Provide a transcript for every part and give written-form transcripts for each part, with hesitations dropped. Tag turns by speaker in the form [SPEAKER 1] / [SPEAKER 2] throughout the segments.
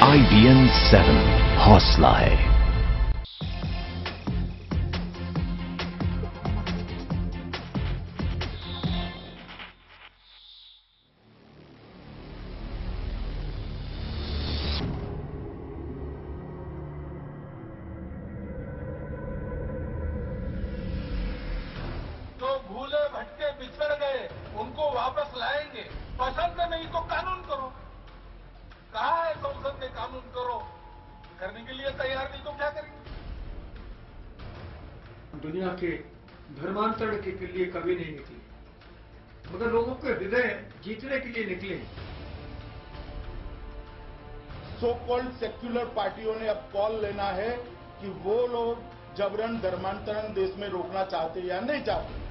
[SPEAKER 1] IBN 7 हौसला है।
[SPEAKER 2] जो भूले भटके बिछड़ गए उनको वापस लाएंगे। पसंद नहीं तो कानून करो। कहा है संसद में कानून करो, करने के लिए तैयार नहीं तो क्या करेंगे?
[SPEAKER 3] दुनिया के धर्मांतरण के लिए कभी नहीं निकले, मगर लोगों के हृदय जीतने के लिए निकले।
[SPEAKER 2] सो कॉल्ड सेक्युलर पार्टियों ने अब कॉल लेना है कि वो लोग जबरन धर्मांतरण देश में रोकना चाहते या नहीं चाहते।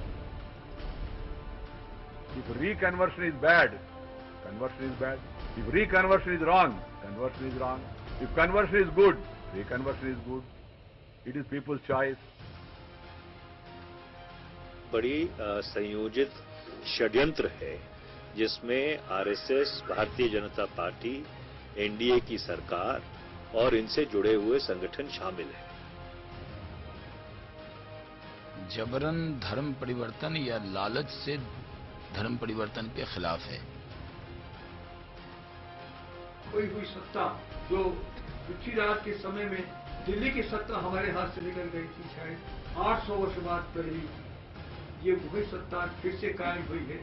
[SPEAKER 4] If reconversion is bad, conversion is bad. If reconversion is wrong, conversion is wrong. If conversion is good, reconversion is good. It is people's choice.
[SPEAKER 5] बड़ी संयोजित षड्यंत्र है जिसमें RSS, Bharatiya Janata party, NDA की सरकार और इनसे जुड़े हुए संगठन शामिल हैं।
[SPEAKER 6] जबरन धर्म परिवर्तन या लालच से धर्म परिवर्तन के खिलाफ है।
[SPEAKER 3] कोई हुई सत्ता जो पृथ्वीराज के समय में दिल्ली की सत्ता हमारे हाथ से निकल गई थी, शायद 800 वर्ष बाद पहले ये वही सत्ता फिर से कायम हुई है।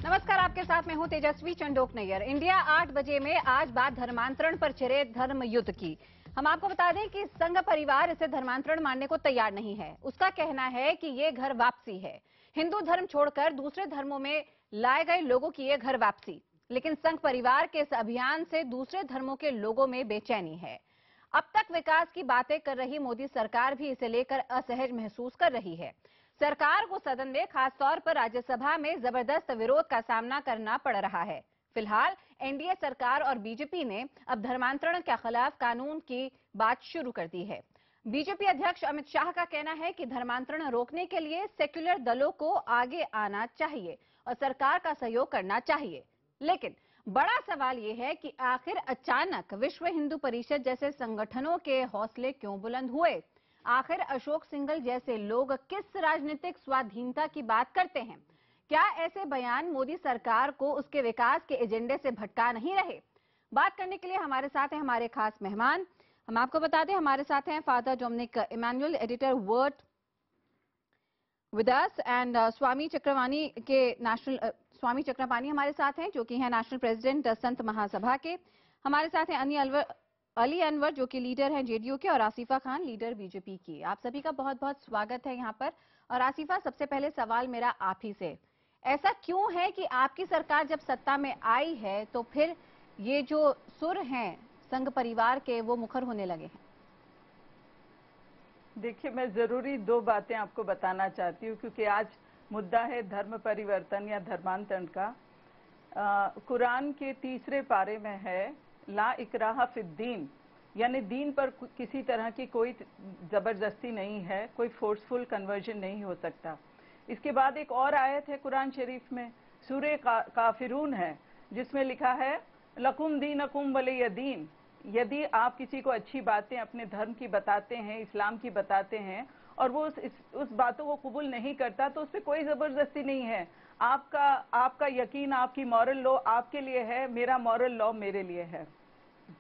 [SPEAKER 7] नमस्कार, आपके साथ मैं हूं तेजस्वी चंडोक नैयर। इंडिया 8 बजे में आज बात धर्मांतरण पर छिड़े धर्म युद्ध की। हम आपको बता दें कि संघ परिवार इसे धर्मांतरण मानने को तैयार नहीं है। उसका कहना है कि ये घर वापसी है, हिंदू धर्म छोड़कर दूसरे धर्मों में लाए गए लोगों की ये घर वापसी। लेकिन संघ परिवार के इस अभियान से दूसरे धर्मों के लोगों में बेचैनी है। अब तक विकास की बातें कर रही मोदी सरकार भी इसे लेकर असहज महसूस कर रही है। सरकार को सदन में, खासतौर पर राज्यसभा में जबरदस्त विरोध का सामना करना पड़ रहा है। फिलहाल एनडीए सरकार और बीजेपी ने अब धर्मांतरण के खिलाफ कानून की बात शुरू कर दी है। बीजेपी अध्यक्ष अमित शाह का कहना है कि धर्मांतरण रोकने के लिए सेक्युलर दलों को आगे आना चाहिए और सरकार का सहयोग करना चाहिए। लेकिन बड़ा सवाल यह है कि आखिर अचानक विश्व हिंदू परिषद जैसे संगठनों के हौसले क्यों बुलंद हुए? आखिर अशोक सिंघल जैसे लोग किस राजनीतिक स्वाधीनता की बात करते हैं? क्या ऐसे बयान मोदी सरकार को उसके विकास के एजेंडे से भटका नहीं रहे? बात करने के लिए हमारे साथ हैं हमारे खास मेहमान। हम आपको बता दें, हमारे साथ हैं father Dominic Emmanuel, editor word with us, and Swami Chakrapani हमारे साथ हैं, जो कि हैं नेशनल प्रेसिडेंट संत महासभा के। हमारे साथ हैं अली अनवर, जो कि लीडर हैं जेडीयू के, और आसिफा खान, लीडर बीजेपी की। आप सभी का बहुत बहुत स्वागत है यहाँ पर। और आसिफा, सबसे पहले सवाल मेरा आप ही से, ऐसा क्यों है कि आपकी सरकार जब सत्ता में आई है तो फिर ये जो सुर हैं संघ परिवार के वो मुखर होने लगे हैं?
[SPEAKER 8] देखिए, मैं जरूरी दो बातें आपको बताना चाहती हूँ, क्योंकि आज मुद्दा है धर्म परिवर्तन या धर्मांतरण का। कुरान के 3 पारे में है, ला इकराहा फिद्दीन, यानी दीन पर किसी तरह की कोई जबरदस्ती नहीं है, कोई फोर्सफुल कन्वर्जन नहीं हो सकता। इसके बाद एक और आयत है कुरान शरीफ में, सूरे काफिरून है, जिसमें लिखा है लकुम दीनकुम वलिय दीन। यदि आप किसी को अच्छी बातें अपने धर्म की बताते हैं, इस्लाम की बताते हैं, और वो उस बातों को कबूल नहीं करता, तो उस पर कोई जबरदस्ती नहीं है। आपका यकीन, आपकी मॉरल लॉ आपके लिए है, मेरा मॉरल लॉ मेरे लिए है।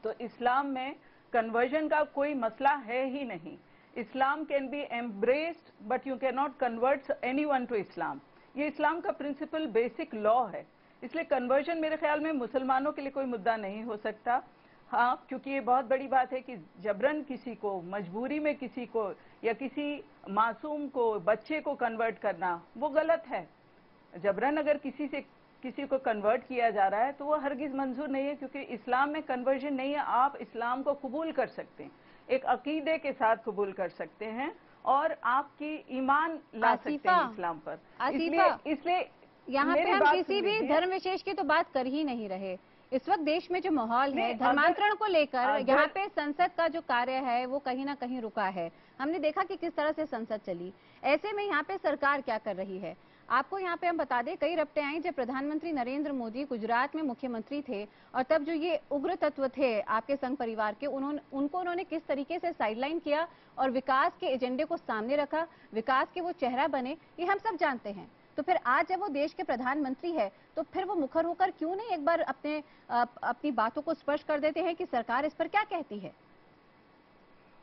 [SPEAKER 8] तो इस्लाम में कन्वर्जन का कोई मसला है ही नहीं। Islam can be embraced but you cannot convert anyone to Islam. ये इस्लाम का प्रिंसिपल, बेसिक लॉ है। इसलिए कन्वर्जन मेरे ख्याल में मुसलमानों के लिए कोई मुद्दा नहीं हो सकता। हाँ, क्योंकि ये बहुत बड़ी बात है कि जबरन किसी को, मजबूरी में किसी को, या किसी मासूम को, बच्चे को कन्वर्ट करना, वो गलत है। जबरन अगर किसी को कन्वर्ट किया जा रहा है तो वो हरगिज मंजूर नहीं है, क्योंकि इस्लाम में कन्वर्जन नहीं है। आप इस्लाम को कबूल कर सकते हैं, एक अकीदे के साथ कबूल कर सकते हैं, और आपकी ईमान ला सकते हैं इस्लाम पर। इसलिए
[SPEAKER 7] यहाँ पे हम किसी भी धर्म विशेष की तो बात कर ही नहीं रहे। इस वक्त देश में जो माहौल है धर्मांतरण को लेकर, यहाँ पे संसद का जो कार्य है वो कहीं ना कहीं रुका है। हमने देखा कि किस तरह से संसद चली। ऐसे में यहाँ पे सरकार क्या कर रही है? आपको यहाँ पे हम बता दें, कई रपटे आई जब प्रधानमंत्री नरेंद्र मोदी गुजरात में मुख्यमंत्री थे और तब जो ये उग्र तत्व थे आपके संघ परिवार के, उन्होंने किस तरीके से साइडलाइन किया और विकास के एजेंडे को सामने रखा, विकास के वो चेहरा बने, ये हम सब जानते हैं। तो फिर आज जब वो देश के प्रधानमंत्री है तो फिर वो मुखर होकर क्यों नहीं एक बार अपनी बातों को स्पष्ट कर देते हैं कि सरकार इस पर क्या कहती है?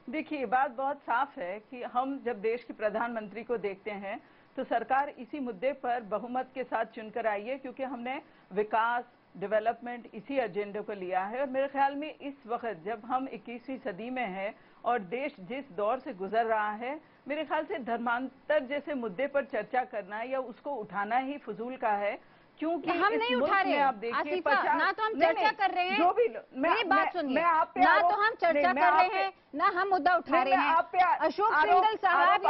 [SPEAKER 8] देखिए, बात बहुत साफ है कि हम जब देश के प्रधानमंत्री को देखते हैं तो सरकार इसी मुद्दे पर बहुमत के साथ चुनकर आई है, क्योंकि हमने विकास, डेवलपमेंट इसी एजेंडे को लिया है। और मेरे ख्याल में इस वक्त जब हम 21वीं सदी में हैं और देश जिस दौर से गुजर रहा है, मेरे ख्याल से धर्मांतर जैसे मुद्दे पर चर्चा करना या उसको उठाना ही फजूल का है, क्योंकि
[SPEAKER 7] हम नहीं उठा रहे।
[SPEAKER 8] आप देखिए
[SPEAKER 7] ना तो हम चर्चा कर रहे हैं,
[SPEAKER 8] जो भी
[SPEAKER 7] मेरी बात सुनिए, ना तो हम चर्चा कर रहे हैं, ना हम मुद्दा उठा रहे हैं। अशोक सिंघल साहब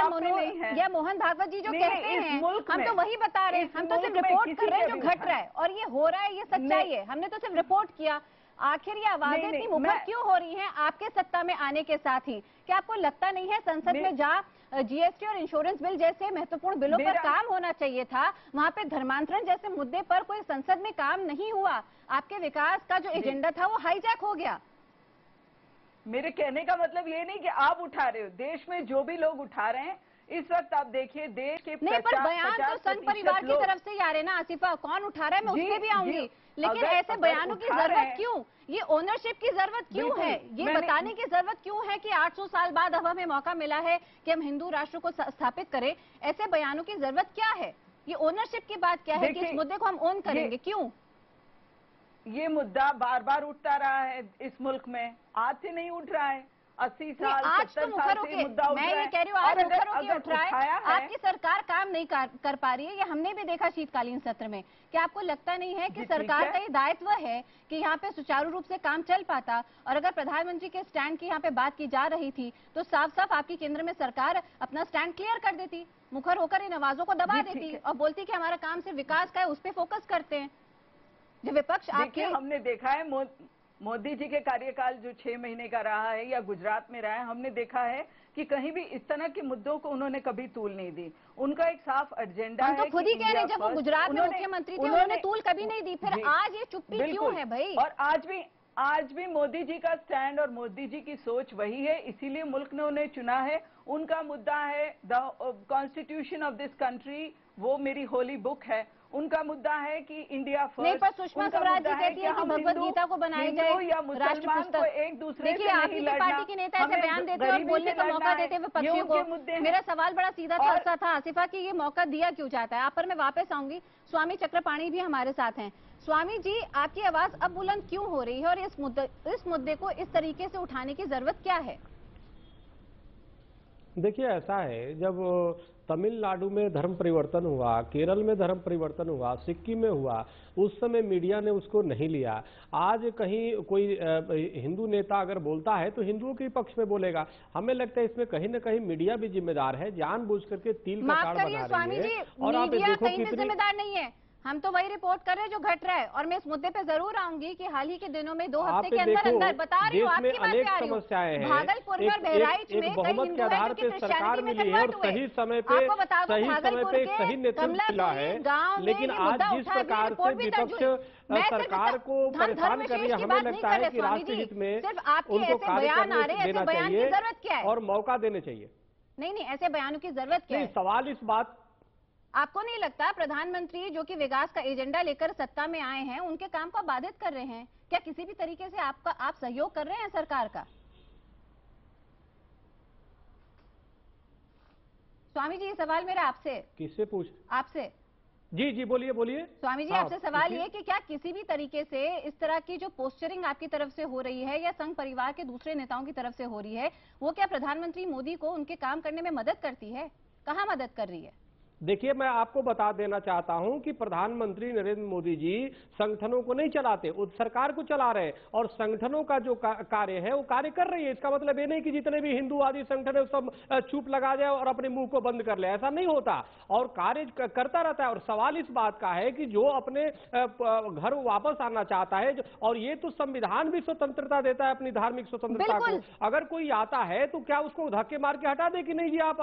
[SPEAKER 7] या मोहन भागवत जी जो कहते हैं, हम तो वही बता रहे हैं, हम तो सिर्फ रिपोर्ट कर रहे हैं जो घट रहा है और ये हो रहा है, ये सच्चाई है। हमने तो सिर्फ रिपोर्ट किया। आखिर ये आवाजें इतनी मुखर क्यों हो रही हैं आपके सत्ता में आने के साथ ही? क्या आपको लगता नहीं है संसद में जहां जीएसटी और इंश्योरेंस बिल जैसे महत्वपूर्ण बिलों पर काम होना चाहिए था, वहां पे धर्मांतरण जैसे मुद्दे पर कोई संसद में काम नहीं हुआ? आपके विकास का जो एजेंडा था वो हाईजैक हो गया।
[SPEAKER 8] मेरे कहने का मतलब ये नहीं कि आप उठा रहे हो, देश में जो भी लोग उठा रहे हैं इस वक्त आप देखिए देश के
[SPEAKER 7] नहीं, पर बयान तो संघ परिवार की तरफ से ही आ रहे ना आसिफा, कौन उठा रहा है मैं उस पर भी आऊंगी, लेकिन ऐसे बयानों की जरूरत क्यों? ये ओनरशिप की जरूरत क्यों है? ये बताने की जरूरत क्यों है कि 800 साल बाद अब हमें मौका मिला है कि हम हिंदू राष्ट्र को स्थापित करें? ऐसे बयानों की जरूरत क्या है? ये ओनरशिप की बात क्या है कि इस मुद्दे को हम ओन करेंगे? क्यों?
[SPEAKER 8] ये मुद्दा बार बार उठता रहा है इस मुल्क में, आज से नहीं उठ रहा है। 80 साल,
[SPEAKER 7] आज तो मुखर होके, मैं ये कह रही हूँ आज मुखर होके उठ रहा है। आपकी सरकार काम नहीं कर पा रही है, ये हमने भी देखा शीतकालीन सत्र में। क्या आपको लगता नहीं है कि सरकार का ये दायित्व है कि यहाँ पे सुचारू रूप से काम चल पाता? और अगर प्रधानमंत्री के स्टैंड की यहाँ पे बात की जा रही थी तो साफ साफ आपकी केंद्र में सरकार अपना स्टैंड क्लियर कर देती, मुखर होकर इन आवाजों को दबा देती और बोलती कि हमारा काम सिर्फ विकास का है, उस पर फोकस करते हैं। जो विपक्ष आपके,
[SPEAKER 8] हमने देखा है मोदी जी के कार्यकाल जो 6 महीने का रहा है या गुजरात में रहा है, हमने देखा है कि कहीं भी इस तरह के मुद्दों को उन्होंने कभी तूल नहीं दी। उनका एक साफ एजेंडा है।
[SPEAKER 7] तो खुद ही कह रहे हैं जब वो गुजरात में मुख्यमंत्री थे उन्होंने तूल कभी नहीं दी, फिर आज ये चुप्पी क्यों है भाई?
[SPEAKER 8] और आज भी मोदी जी का स्टैंड और मोदी जी की सोच वही है, इसीलिए मुल्क ने उन्हें चुना है। उनका मुद्दा है the constitution of this country, वो मेरी होली बुक है। उनका मुद्दा है कि इंडिया फर्स्ट।
[SPEAKER 7] नहीं, पर सुषमा स्वराज जी कहती है कि भगवत गीता को बनाई जाए राष्ट्र पुस्तक।
[SPEAKER 8] एक दूसरे
[SPEAKER 7] देखिए, आपकी पार्टी के नेता ऐसे बयान देते और बोलने का मौका देते हुए पक्षियों को। मेरा सवाल बड़ा सीधा सा था आसिफा कि ये मौका दिया क्यों जाता है? आप पर मैं वापस आऊंगी। स्वामी चक्रपाणी भी हमारे साथ हैं। स्वामी जी, आपकी आवाज अब बुलंद क्यों हो रही है और इस मुद्दे को इस तरीके से उठाने की जरूरत क्या है?
[SPEAKER 9] देखिए, ऐसा है, जब तमिलनाडु में धर्म परिवर्तन हुआ, केरल में धर्म परिवर्तन हुआ, सिक्किम में हुआ, उस समय मीडिया ने उसको नहीं लिया। आज कहीं कोई हिंदू नेता अगर बोलता है तो हिंदुओं के पक्ष में बोलेगा। हमें लगता है इसमें कहीं न कहीं मीडिया भी जिम्मेदार है, जानबूझ करके तिल का ताड़ बना रही है।
[SPEAKER 7] और आप देखो कितनी जिम्मेदार नहीं है, हम तो वही रिपोर्ट कर रहे हैं जो घट रहा है। और मैं इस मुद्दे पे जरूर आऊंगी कि हाल ही के दिनों में 2 हफ्ते के अंदर बता रही हूँ, आपकी बात क्या रही हूँ, भागलपुर में और बहराइच में कई हिंदू हैं जो क्रिश्चियनिटी में कन्वर्ट हुए।
[SPEAKER 9] सही समय पे सही नेतृत्व मिला है, लेकिन आज जिस प्रकार से विपक्ष सरकार को परेशान कर रही है, हमें लगता है कि राष्ट्र हित में उनको कार्य करने देना चाहिए और मौका देने चाहिए।
[SPEAKER 7] नहीं, ऐसे बयानों की जरूरत क्या है?
[SPEAKER 9] सवाल इस बात,
[SPEAKER 7] आपको नहीं लगता प्रधानमंत्री जो कि विकास का एजेंडा लेकर सत्ता में आए हैं उनके काम को बाधित कर रहे हैं? क्या किसी भी तरीके से आप सहयोग कर रहे हैं सरकार का? स्वामी जी, ये सवाल मेरा आपसे।
[SPEAKER 9] किससे पूछ?
[SPEAKER 7] आपसे।
[SPEAKER 9] जी बोलिए।
[SPEAKER 7] स्वामी जी, आपसे सवाल ये कि क्या किसी भी तरीके से इस तरह की जो पोस्चरिंग आपकी तरफ से हो रही है या संघ परिवार के दूसरे नेताओं की तरफ से हो रही है, वो क्या प्रधानमंत्री मोदी को उनके काम करने में मदद करती है? कहाँ मदद कर रही है?
[SPEAKER 9] देखिए, मैं आपको बता देना चाहता हूं कि प्रधानमंत्री नरेंद्र मोदी जी संगठनों को नहीं चलाते, उस सरकार को चला रहे हैं और संगठनों का जो कार्य है वो कार्य कर रही है। इसका मतलब ये नहीं कि जितने भी हिंदूवादी संगठन है सब चुप लगा जाए और अपने मुंह को बंद कर ले, ऐसा नहीं होता और कार्य करता रहता है। और सवाल इस बात का है कि जो अपने घर वापस आना चाहता है, और ये तो संविधान भी स्वतंत्रता देता है अपनी धार्मिक स्वतंत्रता को, अगर कोई आता है तो क्या उसको धक्के मार के हटा दे कि नहीं जी आप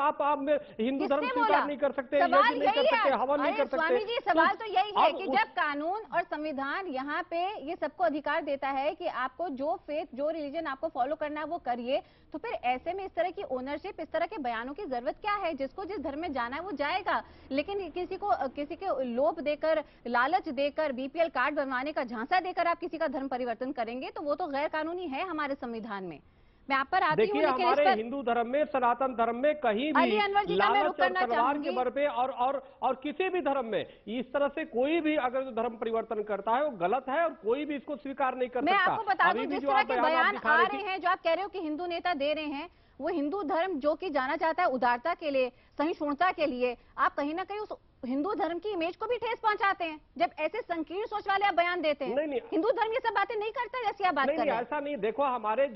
[SPEAKER 9] हिंदू धर्म स्वीकार नहीं कर सकते,
[SPEAKER 7] सवाल
[SPEAKER 9] नहीं कर सकते, हवन नहीं कर सकते।
[SPEAKER 7] स्वामी जी, सवाल तो यही है कि जब कानून और संविधान यहाँ पे ये सबको अधिकार देता है कि आपको जो फेथ, जो रिलीजन आपको फॉलो करना है वो करिए, तो फिर ऐसे में इस तरह की ओनरशिप, इस तरह के बयानों की जरूरत क्या है? जिसको जिस धर्म में जाना है वो जाएगा, लेकिन किसी के लोभ देकर, लालच देकर, बीपीएल कार्ड बनवाने का झांसा देकर आप किसी का धर्म परिवर्तन करेंगे तो वो तो गैर कानूनी है हमारे संविधान में। मैं आप पर आती हूं,
[SPEAKER 9] देखिए हमारे हिंदू धर्म में, सनातन धर्म में कहीं भी लालच और तलवार के बल पे और किसी भी धर्म में इस तरह से कोई भी अगर धर्म परिवर्तन करता है वो गलत है और कोई भी इसको स्वीकार नहीं कर सकता।
[SPEAKER 7] मैं आपको बता दूं, जिस तरह के बयान आ रहे हैं जो आप कह रहे हो कि हिंदू नेता दे रहे हैं, वो हिंदू धर्म जो कि जाना चाहता है उदारता के लिए, सहिष्णुता के लिए, आप कहीं ना कहीं उस हिंदू धर्म की इमेज को भी ठेस पहुंचाते हैं जब ऐसे संकीर्ण सोच वाले आप बयान देते हैं।
[SPEAKER 9] नहीं,
[SPEAKER 7] हिंदू धर्म ये सब बातें नहीं करता जैसी आप बात कर रहे हैं।
[SPEAKER 9] ऐसा नहीं, देखो हमारे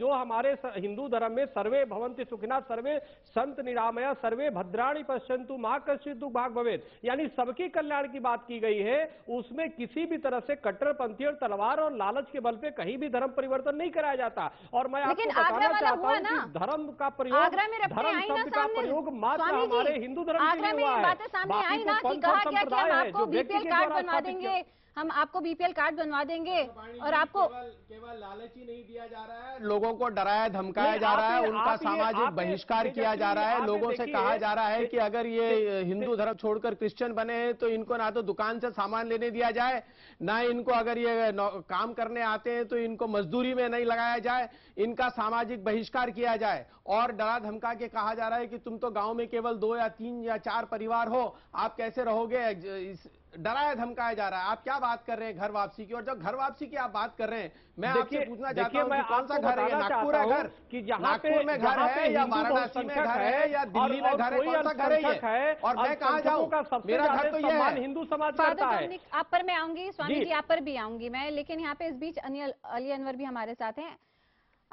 [SPEAKER 9] हिंदू धर्म में सर्वे भवन्ति सुखिनः, सर्वे संत निरामया, सर्वे भद्राणि पश्यन्तु मा कश्चित् दुःख भाग् भवेत्, यानी सबके कल्याण की बात की गई है। उसमें किसी भी तरह से कट्टरपंथी और तलवार और लालच के बल पे कहीं भी धर्म परिवर्तन नहीं कराया जाता। और मैं आपको बताना चाहता हूँ कि धर्म का प्रयोग, धर्म शब्द का प्रयोग मात्र हमारे हिंदू धर्म के लिए हुआ है।
[SPEAKER 7] कहा क्या कि हम आपको बीपीएल कार्ड बनवा देंगे, हम आपको बीपीएल कार्ड बनवा देंगे और आपको
[SPEAKER 10] केवल लालच ही नहीं दिया जा रहा है, लोगों को डराया धमकाया जा रहा है, उनका सामाजिक बहिष्कार किया जा रहा है, लोगों से कहा जा रहा है कि अगर ये हिंदू धर्म छोड़कर क्रिश्चियन बने तो इनको ना तो दुकान से सामान लेने दिया जाए, ना इनको अगर ये काम करने आते हैं तो इनको मजदूरी में नहीं लगाया जाए, इनका सामाजिक बहिष्कार किया जाए। और डरा धमका के कहा जा रहा है कि तुम तो गांव में केवल 2 या 3 या 4 परिवार हो, आप कैसे रहोगे, डराया धमकाया जा रहा है। आप क्या बात कर रहे हैं घर वापसी की? और जब घर वापसी की आप बात कर रहे हैं, मैं आपसे पूछना चाहता हूं कि कौन सा घर है? नागपुर है घर, कि नागपुर में घर है या वाराणसी में घर है या दिल्ली में घर है, कौन सा घर है ये? और मैं कहाँ जाऊँ? मेरा घर तो ये है।
[SPEAKER 9] हिंदू समाज करता है।
[SPEAKER 7] आप पर मैं आऊंगी, स्वामी जी आप पर भी आऊंगी मैं, लेकिन यहाँ पे इस बीच अली अनवर भी हमारे साथ हैं।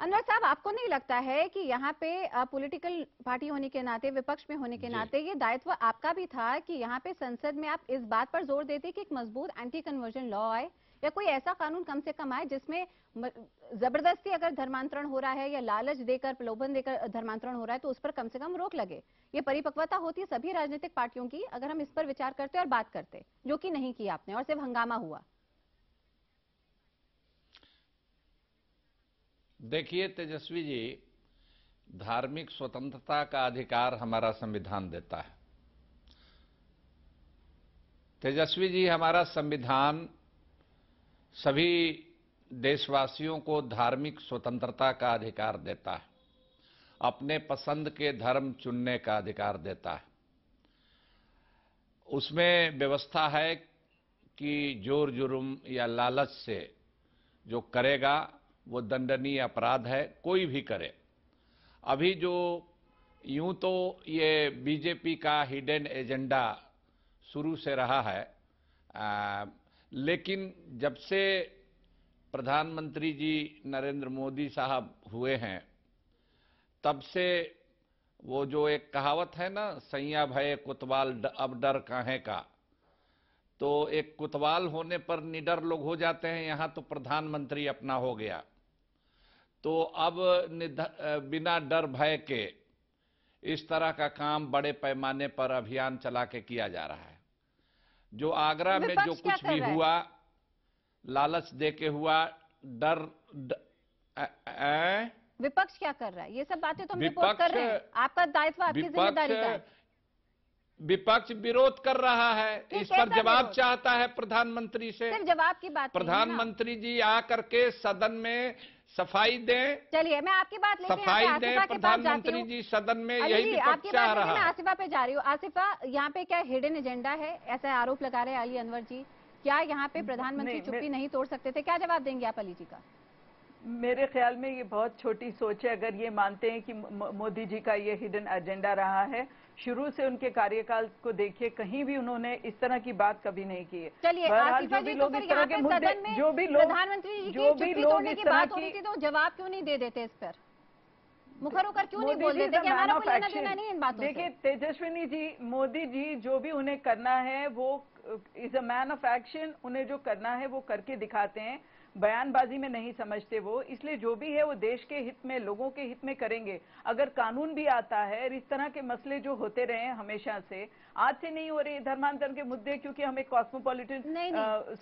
[SPEAKER 7] अनवर साहब, आपको नहीं लगता है कि यहाँ पे पॉलिटिकल पार्टी होने के नाते, विपक्ष में होने के नाते ये दायित्व आपका भी था कि यहाँ पे संसद में आप इस बात पर जोर देते कि एक मजबूत एंटी कन्वर्जन लॉ आए या कोई ऐसा कानून कम से कम आए जिसमें जबरदस्ती अगर धर्मांतरण हो रहा है या लालच देकर, प्रलोभन देकर धर्मांतरण हो रहा है तो उस पर कम से कम रोक लगे? ये परिपक्वता होती है सभी राजनीतिक पार्टियों की अगर हम इस पर विचार करते और बात करते, जो कि नहीं किया आपने और सिर्फ हंगामा हुआ।
[SPEAKER 11] देखिए तेजस्वी जी, धार्मिक स्वतंत्रता का अधिकार हमारा संविधान देता है। तेजस्वी जी, हमारा संविधान सभी देशवासियों को धार्मिक स्वतंत्रता का अधिकार देता है, अपने पसंद के धर्म चुनने का अधिकार देता है। उसमें व्यवस्था है कि जोर जुर्म या लालच से जो करेगा वो दंडनीय अपराध है, कोई भी करे। अभी जो यूं तो ये बीजेपी का हिडन एजेंडा शुरू से रहा है, लेकिन जब से प्रधानमंत्री जी नरेंद्र मोदी साहब हुए हैं तब से वो जो एक कहावत है ना, सैया भय कोतवाल अब डर काहे का, तो एक कोतवाल होने पर निडर लोग हो जाते हैं, यहां तो प्रधानमंत्री अपना हो गया। तो अब बिना डर भय के इस तरह का काम बड़े पैमाने पर अभियान चला के किया जा रहा है। जो आगरा में जो कुछ भी हुआ, लालच दे के हुआ,
[SPEAKER 7] विपक्ष क्या कर रहा है? ये सब बातें तो हम रिपोर्ट कर रहे हैं, आपका दायित्व, आपकी जिम्मेदारी का है।
[SPEAKER 11] विपक्ष विरोध कर रहा है, इस पर जवाब चाहता है प्रधानमंत्री से।
[SPEAKER 7] सिर्फ जवाब की बात,
[SPEAKER 11] प्रधानमंत्री जी आकर के सदन में सफाई दें।
[SPEAKER 7] चलिए मैं आपकी बात लेके
[SPEAKER 11] सफाई दें प्रधानमंत्री जी सदन में, यही विपक्ष चाह रहा है।
[SPEAKER 7] मैं आसिफा पे जा रही हूँ। आसिफा, यहाँ पे क्या हिडन एजेंडा है, ऐसा आरोप लगा रहे हैं अली अनवर जी? क्या यहाँ पे प्रधानमंत्री चुप्पी नहीं तोड़ सकते थे? क्या जवाब देंगे आप अली जी का?
[SPEAKER 8] मेरे ख्याल में ये बहुत छोटी सोच है अगर ये मानते हैं कि मोदी जी का ये हिडन एजेंडा रहा है। शुरू से उनके कार्यकाल को देखिए, कहीं भी उन्होंने इस तरह की बात कभी नहीं की है।
[SPEAKER 7] चलिए आसिफा जी, तो फिर यहाँ पे सदन में प्रधानमंत्री जी की चुप्पी तोड़ने की बात हो रही थी तो जवाब क्यों नहीं दे देते इस पर? मुखर होकर क्यों नहीं बोल देते कि हमारा कोई लेना देना नहीं इन बातों से?
[SPEAKER 8] देखिए तेजस्विनी जी, मोदी जी जो भी उन्हें करना है वो is a man of action. उन्हें जो करना है वो करके दिखाते हैं, बयानबाजी में नहीं समझते वो। इसलिए जो भी है वो देश के हित में, लोगों के हित में करेंगे। अगर कानून भी आता है, इस तरह के मसले जो होते रहे हैं हमेशा से, आज से नहीं हो रहे धर्मांतरण के मुद्दे, क्योंकि हम एक कॉस्मोपॉलिटन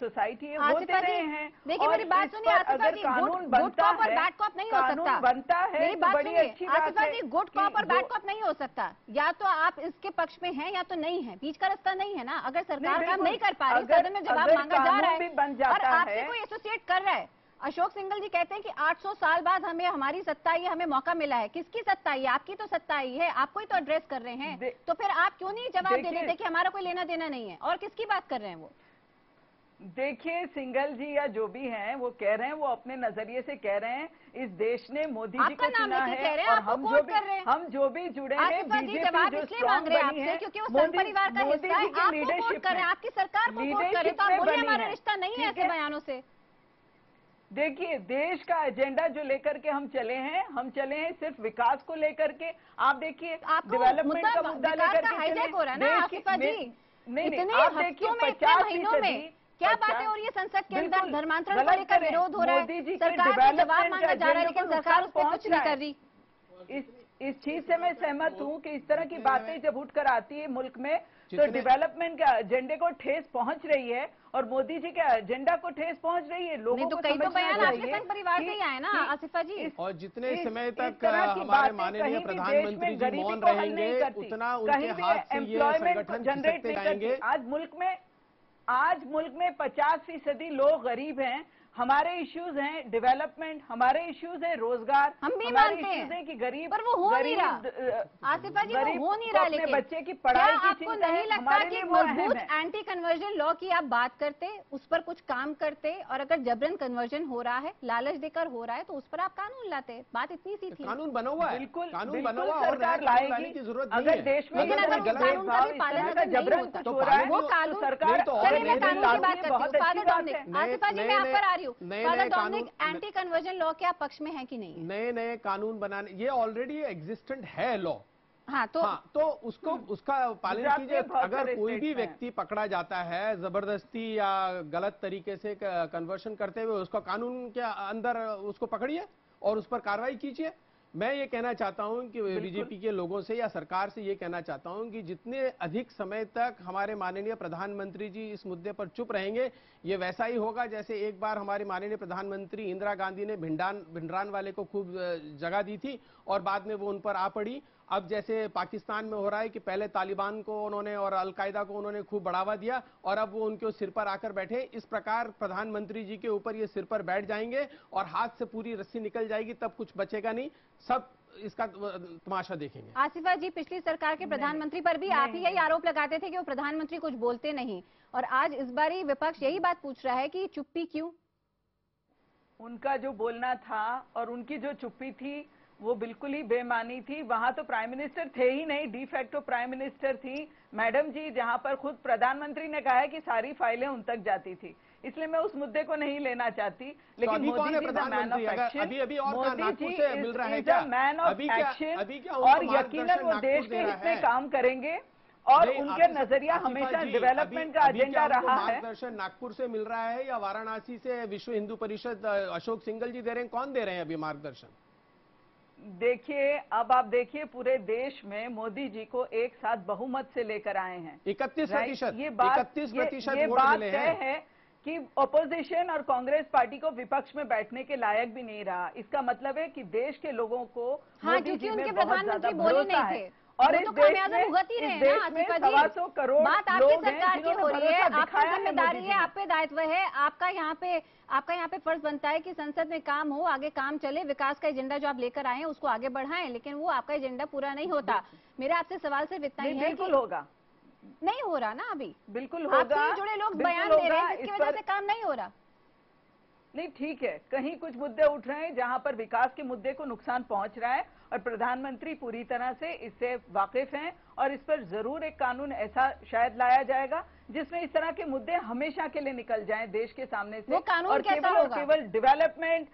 [SPEAKER 8] सोसाइटी है, होते रहे हैं।
[SPEAKER 7] देखिए मेरी बात सुनिए आसिफा जी,
[SPEAKER 8] कानून बनता है,
[SPEAKER 7] बैड कॉप नहीं हो सकता।
[SPEAKER 8] बनता है,
[SPEAKER 7] मेरी बात
[SPEAKER 8] बड़ी अच्छी बात
[SPEAKER 7] आसिफा
[SPEAKER 8] है।
[SPEAKER 7] जी, गुड कॉप और बैड कॉप नहीं हो सकता। या तो आप इसके पक्ष में हैं या तो नहीं है, बीच का रास्ता नहीं है ना। अगर सरकार काम नहीं कर पा रही, सदन में जवाब मांगा जा रहा है और आपसे कोई एसोसिएट कर रहा है। अशोक सिंघल जी कहते हैं कि 800 साल बाद हमें हमारी सत्ता आई है, हमें मौका मिला है। किसकी सत्ता आई है? आपकी तो सत्ता आई है, आपको ही तो एड्रेस कर रहे हैं। तो फिर आप क्यों नहीं जवाब दे देते कि हमारा कोई लेना देना नहीं है? और किसकी बात कर रहे हैं वो?
[SPEAKER 8] देखिए सिंघल जी या जो भी हैं वो कह रहे हैं, वो अपने नजरिए से कह रहे हैं। इस देश ने मोदी जी को चुना है और हम जो भी जुड़े हैं बीजेपी जो स्ट्रॉन्ग बनी है,
[SPEAKER 7] क्योंकि वो संघ परिवार का हिस्सा है, आपको वोट कर रहे हैं, आपकी सरकार को वोट कर रहे हैं, तो आप बोलिए हमारा रिश्ता नहीं है ऐसे बयानों से।
[SPEAKER 8] देखिए देश का एजेंडा जो लेकर के हम चले हैं सिर्फ विकास को लेकर के। आप देखिए डेवलपमेंट का मुद्दा लेकर के
[SPEAKER 7] हाईजैक हो रहा है ना आसिफा जी।
[SPEAKER 8] नहीं, आप देखिए 50%
[SPEAKER 7] क्या बातें हो रही है संसद के अंदर? धर्मांतरण को लेकर विरोध हो रहा है, सरकार से जवाब मांगा जा रहा है, लेकिन सरकार उस पर कुछ नहीं कर रही।
[SPEAKER 8] इस चीज से मैं सहमत हूं कि इस तरह की बातें जब उठकर आती है मुल्क में, तो डेवलपमेंट के एजेंडे को ठेस पहुंच रही है और मोदी जी के एजेंडा को ठेस पहुंच रही है। लोगों को
[SPEAKER 7] कई तो बयान आपके संघ परिवार से ही आए ना आसिफा जी।
[SPEAKER 10] और जितने समय तक हमारे माननीय प्रधानमंत्री जी मौन रहेंगे, उतना उनके हाथ से ये संगठन खिसकते जाएंगे।
[SPEAKER 8] आज मुल्क में 50% लोग गरीब हैं। हमारे इश्यूज हैं डेवलपमेंट, हमारे इश्यूज है रोजगार,
[SPEAKER 7] हम भी मानते हैं
[SPEAKER 8] कि गरीब,
[SPEAKER 7] पर वो हो नहीं रहा आसिफा जी, वो हो नहीं रहा। लेकिन
[SPEAKER 8] बच्चे की पढ़ाई की
[SPEAKER 7] आपको नहीं लगता कि मजबूत एंटी कन्वर्जन लॉ की आप बात करते, उस पर कुछ काम करते, और अगर जबरन कन्वर्जन हो रहा है, लालच देकर हो रहा है, तो उस पर आप कानून लाते? बात इतनी सी थी।
[SPEAKER 10] कानून बना हुआ है,
[SPEAKER 8] बिल्कुल
[SPEAKER 10] कानून बना हुआ
[SPEAKER 8] सरकार लाएगी
[SPEAKER 10] की जरूरत
[SPEAKER 8] अगर देश में
[SPEAKER 7] कानून का भी पालन
[SPEAKER 8] जबरन कुछ हो रहा है
[SPEAKER 7] वो कानून सरकार। चलिए मैं कानून की बात करती हूँ। फादर डोमिनिक, आसिफा जी मैं आप पर आ रही हूँ। Father Dominic, anti conversion law के आप पक्ष में है कि नहीं?
[SPEAKER 10] नए कानून बनाने, ये ऑलरेडी एग्जिस्टेंट है लॉ। तो उसका पालन कीजिए। अगर कोई भी व्यक्ति पकड़ा जाता है जबरदस्ती या गलत तरीके से कन्वर्शन करते हुए, उसका कानून के अंदर उसको पकड़िए और उस पर कार्रवाई कीजिए। मैं ये कहना चाहता हूं कि बीजेपी के लोगों से या सरकार से ये कहना चाहता हूं कि जितने अधिक समय तक हमारे माननीय प्रधानमंत्री जी इस मुद्दे पर चुप रहेंगे, ये वैसा ही होगा जैसे एक बार हमारी माननीय प्रधानमंत्री इंदिरा गांधी ने भिंडरान वाले को खूब जगह दी थी और बाद में वो उन पर आ पड़ी। अब जैसे पाकिस्तान में हो रहा है कि पहले तालिबान को उन्होंने और अलकायदा को उन्होंने खूब बढ़ावा दिया और अब वो उनके सिर पर आकर बैठे। इस प्रकार प्रधानमंत्री जी के ऊपर ये सिर पर बैठ जाएंगे और हाथ से पूरी रस्सी निकल जाएगी, तब कुछ बचेगा नहीं, सब इसका तमाशा देखेंगे।
[SPEAKER 7] आसिफा जी, पिछली सरकार के प्रधानमंत्री पर भी आप ही यही आरोप लगाते थे कि वो प्रधानमंत्री कुछ बोलते नहीं, और आज इस बारी विपक्ष यही बात पूछ रहा है कि चुप्पी क्यों?
[SPEAKER 8] उनका जो बोलना था और उनकी जो चुप्पी थी वो बिल्कुल ही बेमानी थी। वहां तो प्राइम मिनिस्टर थे ही नहीं, डी फैक्टो प्राइम मिनिस्टर थी मैडम जी, जहां पर खुद प्रधानमंत्री ने कहा है कि सारी फाइलें उन तक जाती थी। इसलिए मैं उस मुद्दे को नहीं लेना चाहती, लेकिन Modi ji man of action, Modi ji is man of action और यकीनन वो देश के हित में काम करेंगे और उनके नजरिया हमेशा डेवलपमेंट का एजेंडा रहा है।
[SPEAKER 10] मार्गदर्शन नागपुर से मिल रहा है या वाराणसी से विश्व हिंदू परिषद अशोक सिंघल जी दे रहे हैं? कौन दे रहे हैं अभी मार्गदर्शन?
[SPEAKER 8] देखिए अब आप देखिए पूरे देश में मोदी जी को एक साथ बहुमत से लेकर आए हैं
[SPEAKER 10] 31%।
[SPEAKER 8] ये बात तय है कि ऑपोजिशन और कांग्रेस पार्टी को विपक्ष में बैठने के लायक भी नहीं रहा। इसका मतलब है कि देश के लोगों को मोदी जी में बहुत ज्यादा भरोसा है और इस देश में 125 करोड़
[SPEAKER 7] बात आपकी सरकार की हो रही है, आपकी जिम्मेदारी है, आप पे दायित्व है, आपका यहाँ पे फर्ज बनता है कि संसद में काम हो, आगे काम चले, विकास का एजेंडा जो आप लेकर आए हैं उसको आगे बढ़ाएं, लेकिन वो आपका एजेंडा पूरा नहीं होता। मेरा आपसे सवाल सिर्फ इतना ही है कि
[SPEAKER 8] बिल्कुल होगा,
[SPEAKER 7] नहीं हो रहा ना अभी,
[SPEAKER 8] बिल्कुल होगा,
[SPEAKER 7] आपसे जुड़े लोग बयान दे रहे हैं जिसकी वजह से काम नहीं हो रहा।
[SPEAKER 8] नहीं, ठीक है, कहीं कुछ मुद्दे उठ रहे हैं जहां पर विकास के मुद्दे को नुकसान पहुंच रहा है और प्रधानमंत्री पूरी तरह से इससे वाकिफ हैं और इस पर जरूर एक कानून ऐसा शायद लाया जाएगा जिसमें इस तरह के मुद्दे हमेशा के लिए निकल जाएं देश के सामने से।
[SPEAKER 7] वो कानून
[SPEAKER 8] और
[SPEAKER 7] कैसा होगा?
[SPEAKER 8] केवल डेवलपमेंट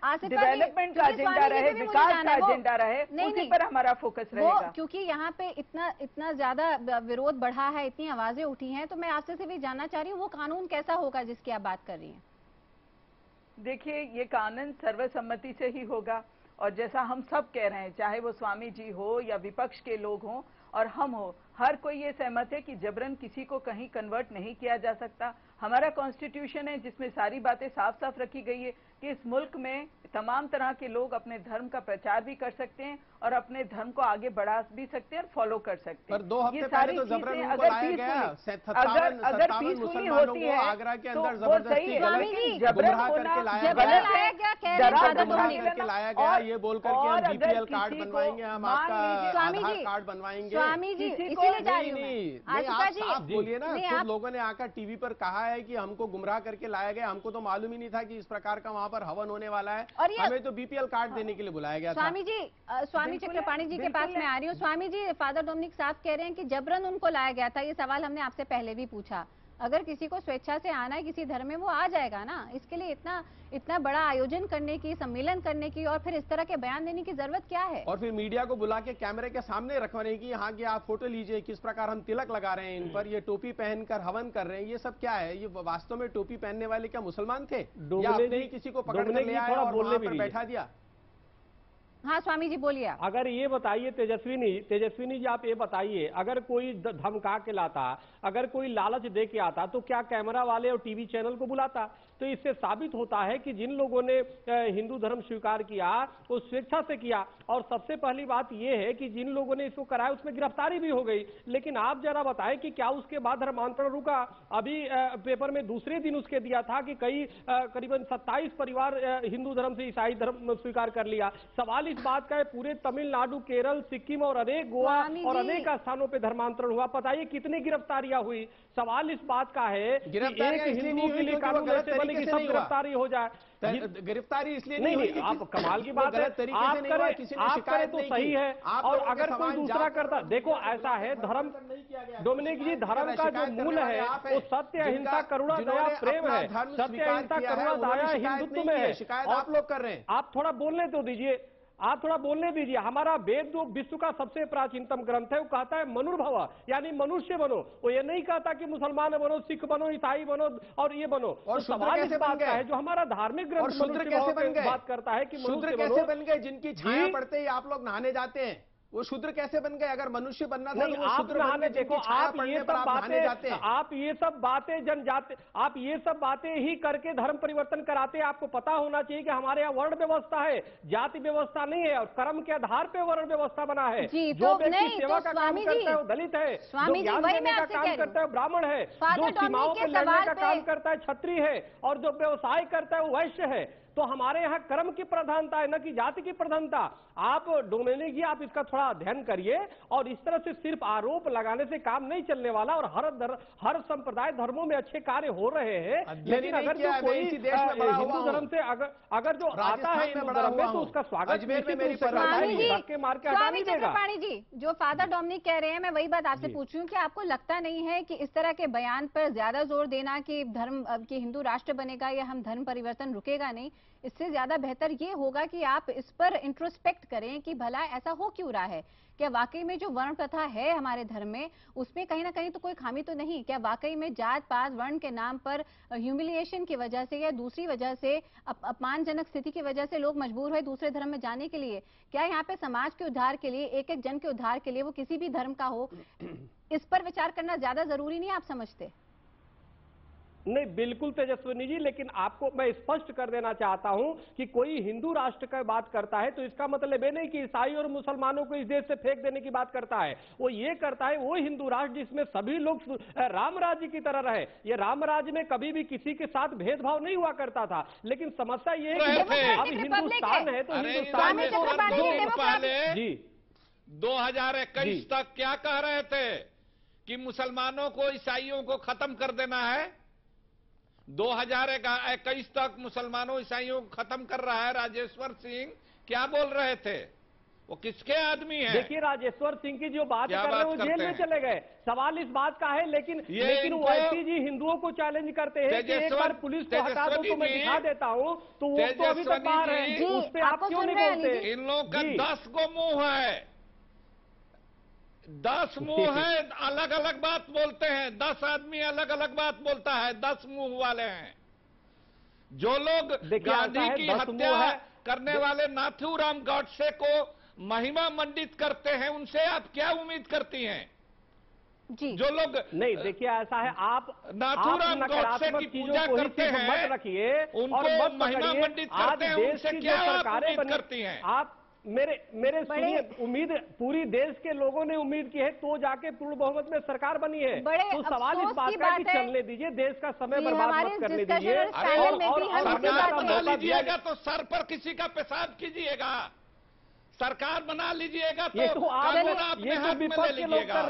[SPEAKER 8] का एजेंडा रहे, विकास का एजेंडा रहे, उसी पर हमारा फोकस रहेगा।
[SPEAKER 7] क्योंकि यहाँ पे इतना ज्यादा विरोध बढ़ा है, इतनी आवाजें उठी हैं, तो मैं आपसे से भी जानना चाह रही हूँ वो कानून कैसा होगा जिसकी आप बात कर रही हैं?
[SPEAKER 8] देखिए, ये कानून सर्वसम्मति से ही होगा और जैसा हम सब कह रहे हैं, चाहे वो स्वामी जी हो या विपक्ष के लोग हों और हम हो, हर कोई ये सहमत है कि जबरन किसी को कहीं कन्वर्ट नहीं किया जा सकता। हमारा कॉन्स्टिट्यूशन है जिसमें सारी बातें साफ साफ रखी गई है कि इस मुल्क में तमाम तरह के लोग अपने धर्म का प्रचार भी कर सकते हैं और अपने धर्म को आगे बढ़ा भी सकते हैं और फॉलो कर सकते हैं।
[SPEAKER 10] पर 2 हफ्ते पहले तो जबरन उनको लाया गया,
[SPEAKER 8] अगर पीसफुली होती है
[SPEAKER 10] आगरा के
[SPEAKER 8] तो
[SPEAKER 10] अंदर
[SPEAKER 8] वो सही है, लेकिन जबरन
[SPEAKER 10] करके लाया गया, ये बोलकर के हम बीपीएल कार्ड बनवाएंगे, हम आपका आधार कार्ड बनवाएंगे।
[SPEAKER 7] स्वामी जी, इसीलिए जा रही हूं
[SPEAKER 10] मैं। आप बोलिए ना, खुद लोगों ने आकर टीवी पर कहा है कि हमको गुमराह करके लाया गया, हमको तो मालूम ही नहीं था कि इस प्रकार का वहाँ पर हवन होने वाला है, और हमें तो बीपीएल कार्ड देने के लिए बुलाया गया था।
[SPEAKER 7] स्वामी जी, स्वामी चक्रपाणी जी के पास मैं आ रही हूँ। स्वामी जी, फादर डोमिनिक साहब कह रहे हैं कि जबरन उनको लाया गया था। ये सवाल हमने आपसे पहले भी पूछा। अगर किसी को स्वेच्छा से आना है किसी धर्म में, वो आ जाएगा ना। इसके लिए इतना बड़ा आयोजन करने की, सम्मेलन करने की और फिर इस तरह के बयान देने की जरूरत क्या है?
[SPEAKER 10] और फिर मीडिया को बुला के कैमरे के सामने रखवाने की, यहाँ की आप फोटो लीजिए, किस प्रकार हम तिलक लगा रहे हैं इन पर, ये टोपी पहनकर हवन कर रहे हैं, ये सब क्या है? ये वास्तव में टोपी पहनने वाले क्या मुसलमान थे या आपने ही किसी को पकड़ कर ले आए और वहां पर बैठा दिया?
[SPEAKER 7] हाँ स्वामी जी बोलिए।
[SPEAKER 9] अगर ये बताइए तेजस्विनी जी, आप ये बताइए, अगर कोई धमका के लाता, अगर कोई लालच दे के आता, तो क्या कैमरा वाले और टीवी चैनल को बुलाता? तो इससे साबित होता है कि जिन लोगों ने हिंदू धर्म स्वीकार किया वो स्वेच्छा से किया। और सबसे पहली बात यह है कि जिन लोगों ने इसको कराया उसमें गिरफ्तारी भी हो गई। लेकिन आप जरा बताएं कि क्या उसके बाद धर्मांतरण रुका? अभी पेपर में दूसरे दिन उसके दिया था कि करीबन 27 परिवार हिंदू धर्म से ईसाई धर्म स्वीकार कर लिया। सवाल इस बात का है, पूरे तमिलनाडु, केरल, सिक्किम और अनेक गोवा और अनेक स्थानों पे धर्मांतरण हुआ। बताइए कितनी गिरफ्तारियां हुई? सवाल इस बात का है कि एक हिंदू के लिए कानून ऐसे बने कि सब गिरफ्तारी हो जाए।
[SPEAKER 10] गिरफ्तारी इसलिए
[SPEAKER 9] नहीं, आप कमाल की बात है, आप करें तो सही है। और अगर कोई दूसरा करता, देखो ऐसा है, धर्म, डोमिनिक जी, धर्म का जो मूल है वो सत्य, अहिंसा, करुणा, दया, प्रेम है। सत्य, अहिंसा, करुणा, दया हिंदुत्व में है।
[SPEAKER 10] शिकायत आप लोग कर रहे हैं।
[SPEAKER 9] आप थोड़ा बोलने तो दीजिए, आप थोड़ा बोलने दीजिए। हमारा वेद जो विश्व का सबसे प्राचीनतम ग्रंथ है वो कहता है मनुर्भव, यानी मनुष्य बनो। वो ये नहीं कहता कि मुसलमान बनो, सिख बनो, ईसाई बनो और ये बनो।
[SPEAKER 10] और
[SPEAKER 9] सवाल इस बात का है, जो हमारा धार्मिक ग्रंथ
[SPEAKER 10] शूद्र कैसे बन गए,
[SPEAKER 9] बात करता है कि
[SPEAKER 10] शूद्र कैसे बन गए? जिनकी छाया पड़ते ही आप लोग नहाने जाते हैं, वो शूद्र कैसे बन गए? अगर मनुष्य बनना था तो वो शूद्र बनने,
[SPEAKER 9] देखो आप ये सब बातें जनजाति, आप ये सब बातें ही करके धर्म परिवर्तन कराते हैं। आपको पता होना चाहिए कि हमारे यहाँ वर्ण व्यवस्था है, जाति व्यवस्था नहीं है, और कर्म के आधार पे वर्ण व्यवस्था बना है। जो व्यक्ति सेवा का काम करता है वो दलित है, जो ज्ञान देने का काम करता है वो ब्राह्मण है, जो सीमाओं पर लड़ने का काम करता है क्षत्रिय है, और जो व्यवसाय करता है वो वैश्य है। तो हमारे यहाँ कर्म की प्रधानता है, न कि जाति की प्रधानता। आप डोमिनिक जी, आप इसका थोड़ा अध्ययन करिए। और इस तरह से सिर्फ आरोप लगाने से काम नहीं चलने वाला। और हर संप्रदाय धर्मों में अच्छे कार्य हो रहे हैं, लेकिन अगर जो कोई हिंदू धर्म से अगर जो आता है हिंदू धर्म में, तो उसका स्वागत के मार के हटा नहीं देगा।
[SPEAKER 7] पाणी जी, जो फादर डोमिनिक कह रहे हैं, मैं वही बात आपसे पूछ रही हूँ कि आपको लगता नहीं है कि इस तरह के बयान पर ज्यादा जोर देना कि धर्म की हिंदू राष्ट्र बनेगा या हम धर्म परिवर्तन रुकेगा नहीं, इससे ज्यादा बेहतर ये होगा कि आप इस पर इंट्रोस्पेक्ट करें कि भला ऐसा हो क्यों रहा है? क्या वाकई में जो वर्ण प्रथा है हमारे धर्म में, उसमें कहीं ना कहीं तो कोई खामी तो नहीं? क्या वाकई में जात पात वर्ण के नाम पर ह्यूमिलिएशन की वजह से या दूसरी वजह से, अपमानजनक स्थिति की वजह से लोग मजबूर हुए दूसरे धर्म में जाने के लिए? क्या यहाँ पे समाज के उद्धार के लिए, एक एक जन के उद्धार के लिए, वो किसी भी धर्म का हो, इस पर विचार करना ज्यादा जरूरी नहीं आप समझते?
[SPEAKER 9] नहीं, बिल्कुल तेजस्विनी जी, लेकिन आपको मैं स्पष्ट कर देना चाहता हूं कि कोई हिंदू राष्ट्र का बात करता है तो इसका मतलब ये नहीं कि ईसाई और मुसलमानों को इस देश से फेंक देने की बात करता है। वो ये करता है वो हिंदू राष्ट्र जिसमें सभी लोग राम राज्य की तरह रहे। ये राम राज्य में कभी भी किसी के साथ भेदभाव नहीं हुआ करता था। लेकिन समस्या ये है कि अब हिंदुस्तान है तो हिंदुस्तान में
[SPEAKER 11] पहले जी 2021 तक क्या कह रहे थे कि मुसलमानों को, ईसाइयों को खत्म कर देना है। 2021 तक मुसलमानों ईसाइयों को खत्म कर रहा है राजेश्वर सिंह, क्या बोल रहे थे? वो किसके आदमी है?
[SPEAKER 9] देखिए राजेश्वर सिंह की जो बात कर रहे हैं वो जेल में चले गए, सवाल इस बात का है। लेकिन ओवैसी जी हिंदुओं को चैलेंज करते हैं कि एक बार पुलिस को हटा दो तो मैं दिखा देता हूँ, तो वो तो अभी तक बाहर है, उस पर आप क्यों नहीं बोलते?
[SPEAKER 11] इन लोगों का 10 गो मुंह है, 10 मुंह है, अलग अलग बात बोलते हैं। 10 आदमी अलग अलग बात बोलता है, 10 मुंह वाले हैं। जो लोग गांधी की हत्या करने वाले नाथूराम गॉडसे को महिमा मंडित करते हैं, उनसे आप क्या उम्मीद करती हैं?
[SPEAKER 7] जी
[SPEAKER 9] जो लोग नहीं, देखिए ऐसा है, आप
[SPEAKER 11] नाथूराम गॉडसे की पूजा करते हैं,
[SPEAKER 9] मत रखिए,
[SPEAKER 11] उनको महिमा मंडित करते हैं, उनसे क्या उम्मीद करती हैं?
[SPEAKER 9] आप मेरे सुनिए, उम्मीद पूरी देश के लोगों ने उम्मीद की है, तो जाके पूर्ण बहुमत में सरकार बनी है। तो सवाल इस बात का कि चलने दीजिए, देश का समय बर्बाद मत करने दीजिए।
[SPEAKER 11] सरकार बना लीजिएगा तो सर पर किसी का पेशाब कीजिएगा, सरकार बना लीजिएगा तो कानून अपने हाथ में ले लीजिएगा।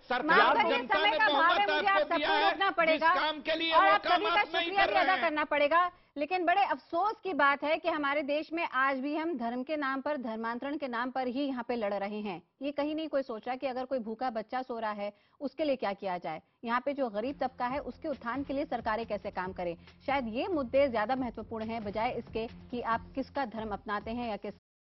[SPEAKER 11] सरकार जनता ने बहुमत आपको दिया है, जिस काम के लिए वो काम आप नहीं कर रहे हैं।
[SPEAKER 7] करना पड़ेगा। लेकिन बड़े अफसोस की बात है कि हमारे देश में आज भी हम धर्म के नाम पर, धर्मांतरण के नाम पर ही यहाँ पे लड़ रहे हैं। ये कहीं नहीं कोई सोचा कि अगर कोई भूखा बच्चा सो रहा है उसके लिए क्या किया जाए, यहाँ पे जो गरीब तबका है उसके उत्थान के लिए सरकारें कैसे काम करें। शायद ये मुद्दे ज्यादा महत्वपूर्ण हैं बजाय इसके कि आप किसका धर्म अपनाते हैं या किसका